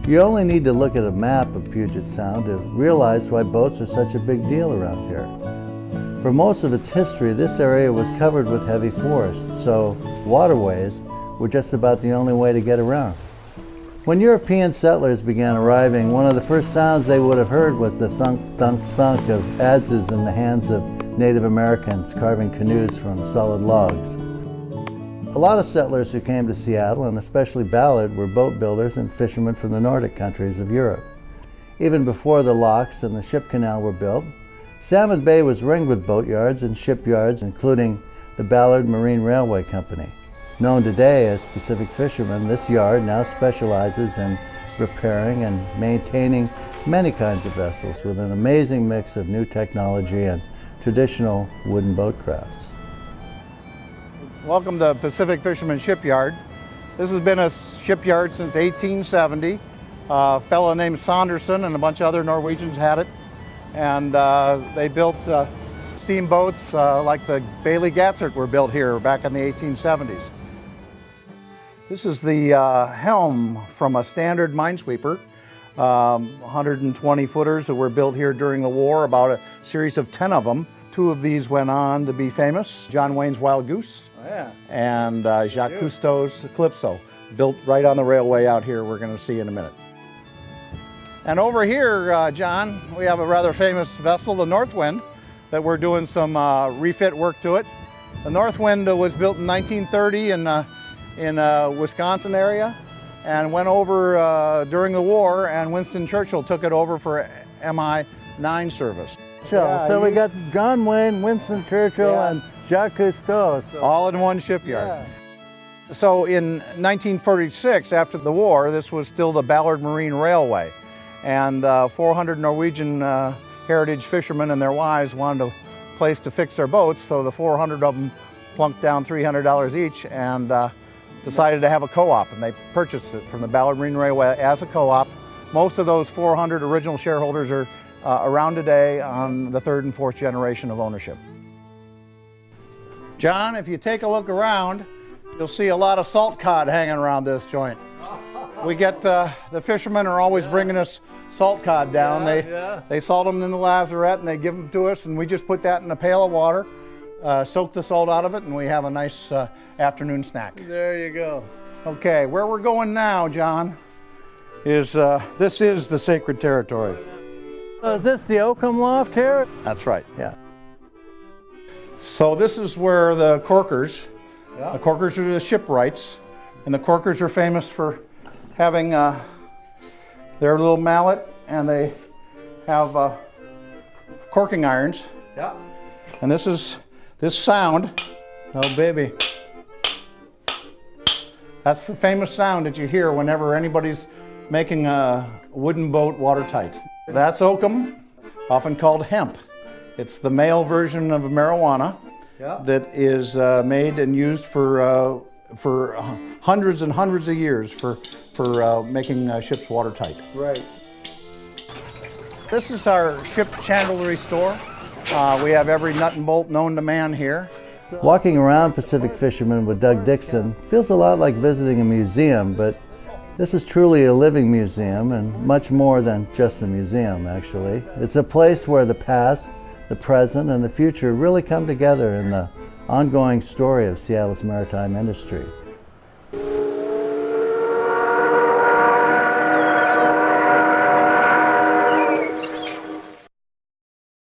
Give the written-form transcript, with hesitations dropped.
You only need to look at a map of Puget Sound to realize why boats are such a big deal around here. For most of its history, this area was covered with heavy forest, so waterways were just about the only way to get around. When European settlers began arriving, one of the first sounds they would have heard was the thunk, thunk, thunk of adzes in the hands of Native Americans carving canoes from solid logs. A lot of settlers who came to Seattle, and especially Ballard, were boat builders and fishermen from the Nordic countries of Europe. Even before the locks and the ship canal were built, Salmon Bay was ringed with boatyards and shipyards, including the Ballard Marine Railway Company. Known today as Pacific Fishermen, this yard now specializes in repairing and maintaining many kinds of vessels with an amazing mix of new technology and traditional wooden boat crafts. Welcome to Pacific Fishermen Shipyard. This has been a shipyard since 1870. A fellow named Saunderson and a bunch of other Norwegians had it. And they built steamboats like the Bailey Gatzert were built here back in the 1870s. This is the helm from a standard minesweeper, 120 footers that were built here during the war, about a series of 10 of them. 2 of these went on to be famous, John Wayne's Wild Goose and Jacques Cousteau's Calypso, built right on the railway out here we're going to see in a minute. And over here, John, we have a rather famous vessel, the Northwind, that we're doing some refit work to it. The Northwind was built in 1930 in Wisconsin area and went over during the war, and Winston Churchill took it over for MI-9 service. So we got John Wayne, Winston Churchill, and Jacques Cousteau. All in one shipyard. So in 1946, after the war, this was still the Ballard Marine Railway. And 400 Norwegian heritage fishermen and their wives wanted a place to fix their boats, so the 400 of them plunked down $300 each and decided to have a co-op, and they purchased it from the Ballard Marine Railway as a co-op. Most of those 400 original shareholders are around today on the 3rd and 4th generation of ownership. John, if you take a look around, you'll see a lot of salt cod hanging around this joint. We get, the fishermen are always bringing us salt cod down. They salt them in the lazarette and they give them to us, and we just put that in a pail of water, soak the salt out of it, and we have a nice afternoon snack. There you go. Okay, where we're going now, John, is this is the sacred territory. Is this the Oakham Loft here? That's right, yeah. So this is where the corkers, the corkers are the shipwrights, and the corkers are famous for having their little mallet, and they have corking irons. Yeah. And this is this sound. Oh, baby. That's the famous sound that you hear whenever anybody's making a wooden boat watertight. That's oakum, often called hemp. It's the male version of marijuana that is made and used for hundreds and hundreds of years for making ships watertight. Right. This is our ship chandlery store. We have every nut and bolt known to man here. Walking around Pacific Fishermen with Doug Dixon feels a lot like visiting a museum, but this is truly a living museum, and much more than just a museum, actually. It's a place where the past, the present, and the future really come together in the ongoing story of Seattle's maritime industry.